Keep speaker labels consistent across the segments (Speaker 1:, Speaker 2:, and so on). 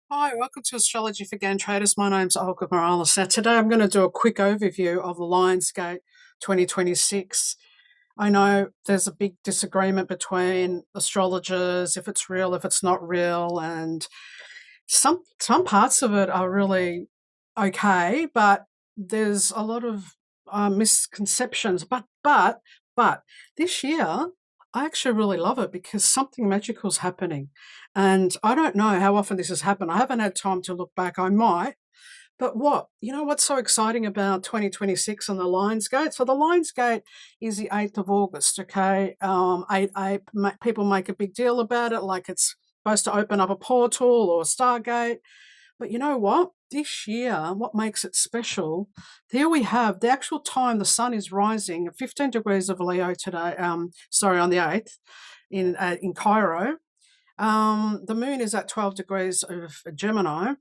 Speaker 1: Hi, welcome to Astrology for Game Traders. My name's Olga Morales. Now, today I'm going to do a quick overview of the Lionsgate 2026. I know there's a big disagreement between astrologers, if it's real, if it's not real, and some parts of it are really okay, but there's a lot of misconceptions. But this year, I actually really love it because something magical is happening, and I don't know how often this has happened. I haven't had time to look back. I might. But what's so exciting about 2026 and the Lionsgate? So the Lionsgate is the 8th of August, okay? 8, people make a big deal about it, like it's supposed to open up a portal or a Stargate. But you know what? This year, what makes it special, there we have the actual time the sun is rising at 15 degrees of Leo today, on the 8th in Cairo. The moon is at 12 degrees of Gemini,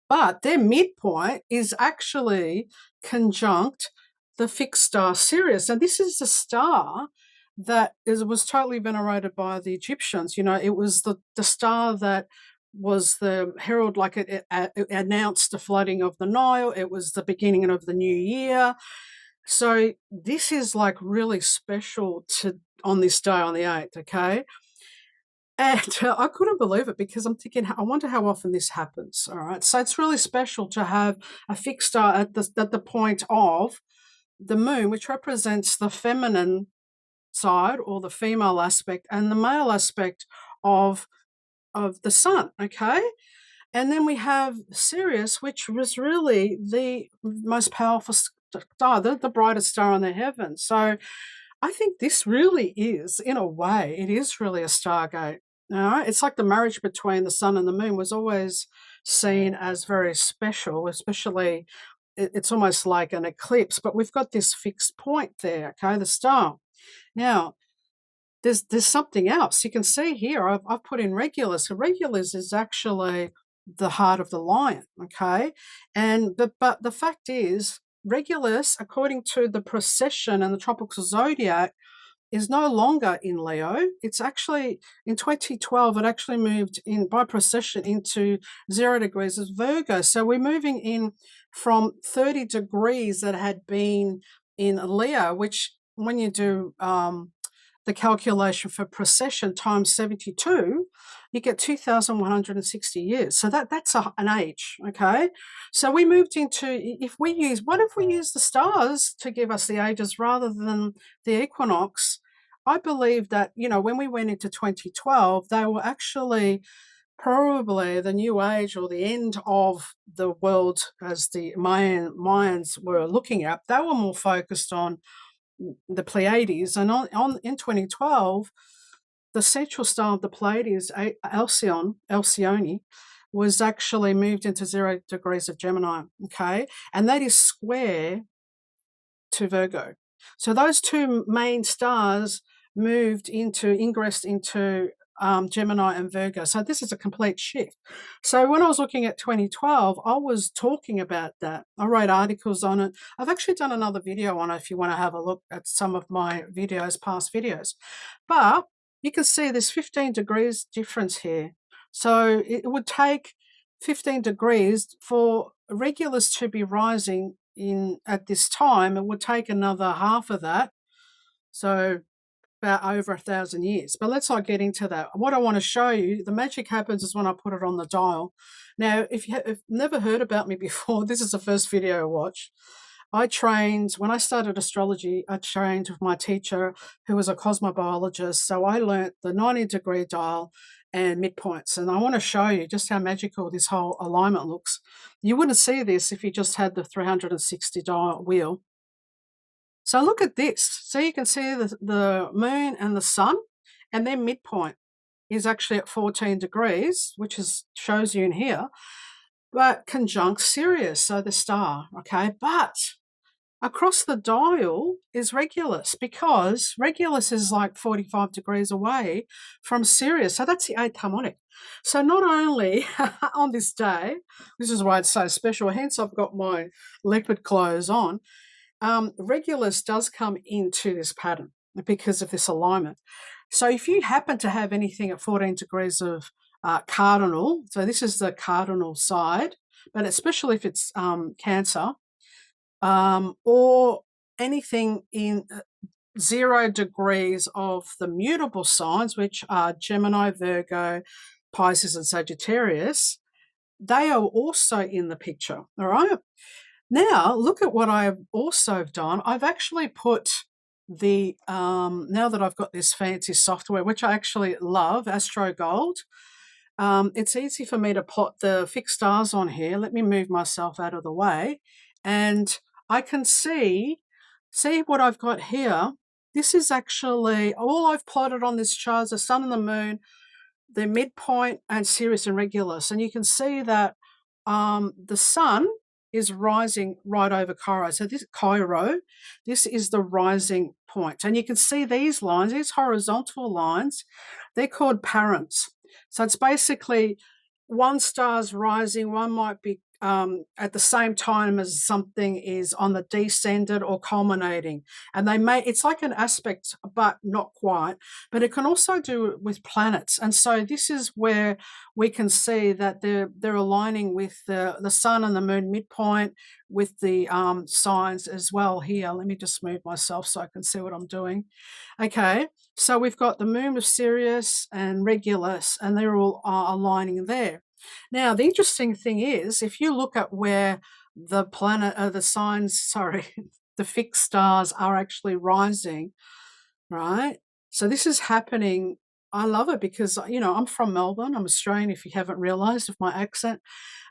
Speaker 1: but their midpoint is actually conjunct the fixed star Sirius. And this is the star that was totally venerated by the Egyptians. You know, it was the star that was the herald, like it announced the flooding of the Nile. It was the beginning of the new year. So this is like really special to on this day on the 8th, okay? And I couldn't believe it because I'm thinking, I wonder how often this happens. All right. So it's really special to have a fixed star at the point of the moon, which represents the feminine side or the female aspect, and the male aspect of the sun. Okay. And then we have Sirius, which was really the most powerful star, the brightest star in the heavens. So I think this really is, in a way, it is really a stargate. It's like the marriage between the sun and the moon was always seen as very special, especially it's almost like an eclipse, but we've got this fixed point there, okay, the star. Now, there's something else. You can see here, I've put in Regulus. So Regulus is actually the heart of the lion, okay? But the fact is, Regulus, according to the precession and the tropical zodiac, is no longer in Leo. It's actually in 2012, it actually moved in by precession into 0 degrees of Virgo. So we're moving in from 30 degrees that had been in Leo, which when you do the calculation for precession times 72, you get 2,160 years. So that's an age, okay? So we moved into, what if we use the stars to give us the ages rather than the equinox? I believe that, when we went into 2012, they were actually probably the new age or the end of the world as the Mayans were looking at. They were more focused on the Pleiades, and in 2012, the central star of the Pleiades, Alcyone, was actually moved into 0 degrees of Gemini, okay? And that is square to Virgo. So those two main stars ingressed into Gemini and Virgo. So this is a complete shift. So when I was looking at 2012, I was talking about that. I wrote articles on it. I've actually done another video on it if you want to have a look at some of my videos, past videos. But you can see there's 15 degrees difference here. So it would take 15 degrees for Regulus to be rising in at this time. It would take another half of that. So about over 1,000 years. But let's not get into that. What I want to show you, the magic happens is when I put it on the dial. Now, if you've never heard about me before, this is the first video I watched. When I started astrology, I trained with my teacher who was a cosmobiologist. So I learnt the 90-degree dial and midpoints. And I want to show you just how magical this whole alignment looks. You wouldn't see this if you just had the 360 dial wheel. So look at this. So you can see the moon and the sun, and their midpoint is actually at 14 degrees, which shows you in here, but conjunct Sirius, so the star, okay? But across the dial is Regulus, because Regulus is like 45 degrees away from Sirius. So that's the 8th harmonic. So not only on this day, this is why it's so special, hence I've got my leopard clothes on, Regulus does come into this pattern because of this alignment. So if you happen to have anything at 14 degrees of cardinal. So this is the cardinal side, but especially if it's Cancer, or anything in 0 degrees of the mutable signs, which are Gemini, Virgo, Pisces, and Sagittarius. They are also in the picture, all right? Now, look at what I've also done. I've actually put the, now that I've got this fancy software, which I actually love, Astro Gold, it's easy for me to plot the fixed stars on here. Let me move myself out of the way. And I can see what I've got here. This is actually, all I've plotted on this chart is the sun and the moon, the midpoint, and Sirius and Regulus. And you can see that the sun is rising right over Cairo. So this is the rising point. And you can see these lines, these horizontal lines, they're called parents. So it's basically one star's rising, one might be at the same time as something is on the descendant or culminating. And it's like an aspect, but not quite. But it can also do with planets. And so this is where we can see that they're aligning with the sun and the moon midpoint, with the signs as well here. Let me just move myself so I can see what I'm doing. Okay, so we've got the moon of Sirius and Regulus, and they're all aligning there. Now, the interesting thing is, if you look at where the the fixed stars are actually rising, right? So this is happening. I love it because, I'm from Melbourne. I'm Australian, if you haven't realized, with my accent.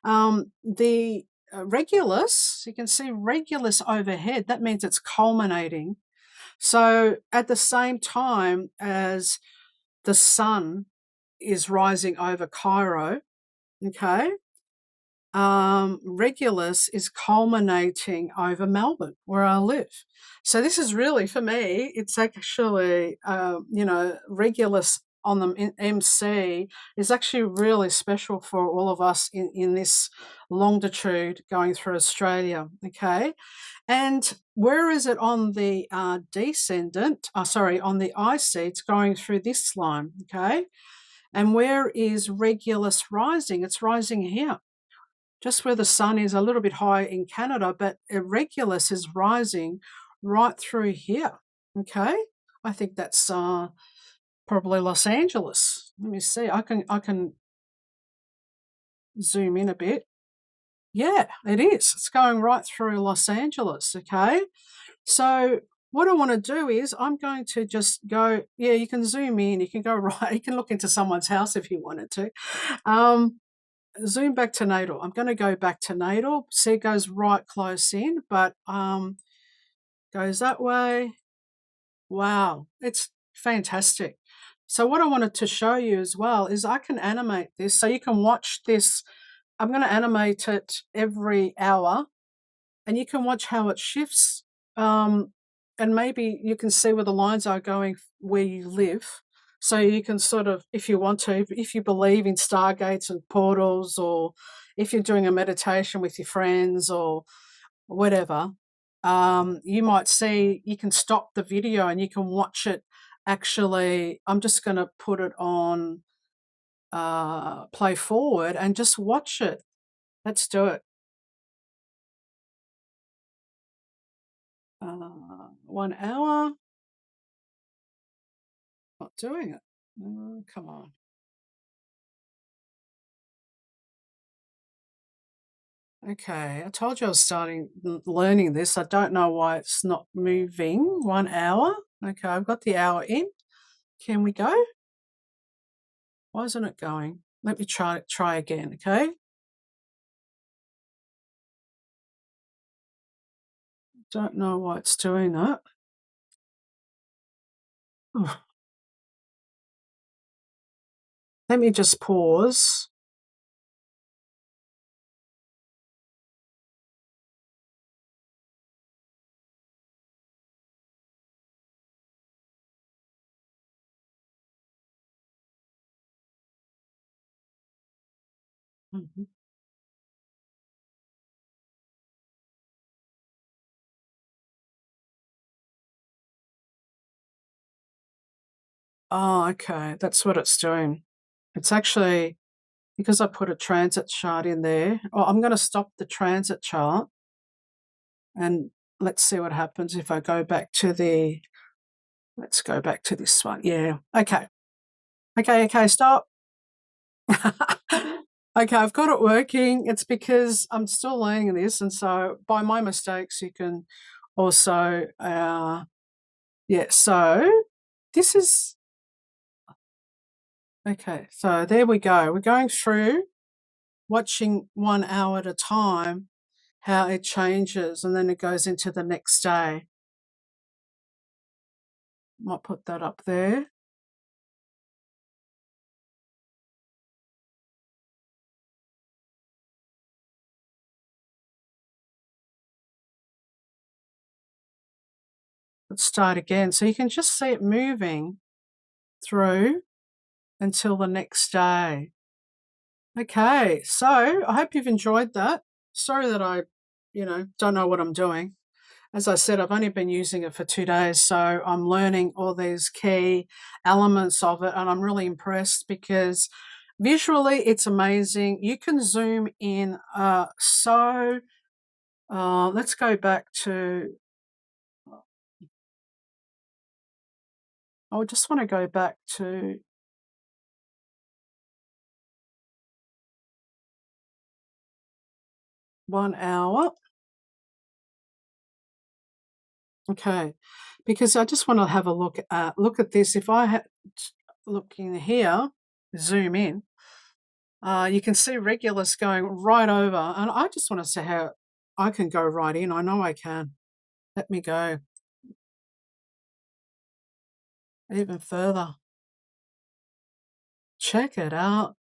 Speaker 1: The Regulus, you can see Regulus overhead. That means it's culminating. So at the same time as the sun is rising over Cairo, okay, Regulus is culminating over Melbourne, where I live. So this is really, for me, it's actually, Regulus on the MC is actually really special for all of us in this longitude going through Australia, okay? And where is it on the descendant? On the IC, it's going through this line, okay? And where is Regulus rising? It's rising here, just where the sun is a little bit high in Canada, but Regulus is rising right through here, okay? I think that's probably Los Angeles. Let me see. I can zoom in a bit. Yeah, it is. It's going right through Los Angeles, okay? So what I want to do is I'm going to just go, yeah, you can zoom in, you can go right, you can look into someone's house if you wanted to. Zoom back to natal. I'm going to go back to natal. See, it goes right close in, but goes that way. Wow, it's fantastic. So what I wanted to show you as well is I can animate this. So you can watch this. I'm going to animate it every hour, and you can watch how it shifts. And maybe you can see where the lines are going where you live. So you can sort of, if you want to, if you believe in stargates and portals, or if you're doing a meditation with your friends or whatever, you might see, you can stop the video and you can watch it. Actually, I'm just going to put it on play forward and just watch it. Let's do it. 1 hour. Not doing it. Oh, come on. Okay, I told you I was learning this. I don't know why it's not moving. 1 hour. Okay, I've got the hour in. Can we go? Why isn't it going? Let me try again, okay? Don't know why it's doing that. Oh, let me just pause. Mhm. Oh, okay. That's what it's doing. It's actually because I put a transit chart in there. Oh, I'm going to stop the transit chart and let's see what happens if I go back to the, let's go back to this one. Yeah. Okay. Okay, stop. Okay, I've got it working. It's because I'm still learning this. And so by my mistakes, you can also, yeah, so this is, okay, so there we go. We're going through watching 1 hour at a time, how it changes, and then it goes into the next day. Might put that up there. Let's start again. So you can just see it moving through until the next day. Okay, so I hope you've enjoyed that. Sorry that I, don't know what I'm doing. As I said, I've only been using it for 2 days, so I'm learning all these key elements of it, and I'm really impressed because visually it's amazing. You can zoom in. Let's go back to, I just want to go back to 1 hour. Okay, because I just want to have a look at this. If I had look in here, zoom in, you can see Regulus going right over, and I just want to see how I can go right in. I know I can. Let me go even further. Check it out.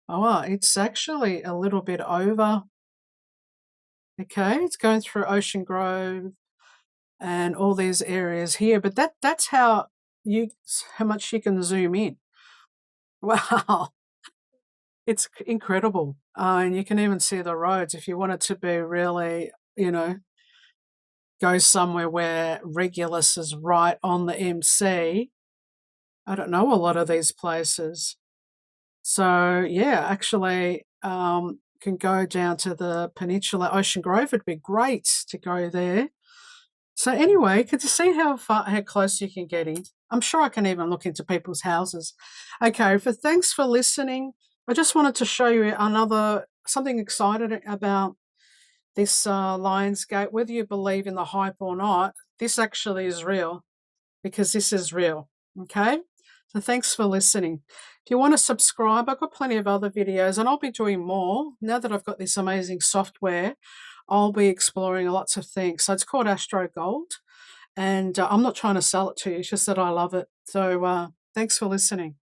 Speaker 1: Oh, wow, it's actually a little bit over. Okay, it's going through Ocean Grove and all these areas here, but that's how much you can zoom in. Wow, it's incredible. And you can even see the roads if you want it to be really, go somewhere where Regulus is right on the MC. I don't know a lot of these places. So, yeah, actually, can go down to the peninsula. Ocean Grove would be great to go there. So anyway, could you see how close you can get in? I'm sure I can even look into people's houses. Okay, thanks for listening. I just wanted to show you something excited about this Lionsgate. Whether you believe in the hype or not, this actually is real because this is real. Okay, so thanks for listening. If you want to subscribe, I've got plenty of other videos and I'll be doing more. Now that I've got this amazing software, I'll be exploring lots of things. So it's called Astro Gold, and I'm not trying to sell it to you. It's just that I love it. So thanks for listening.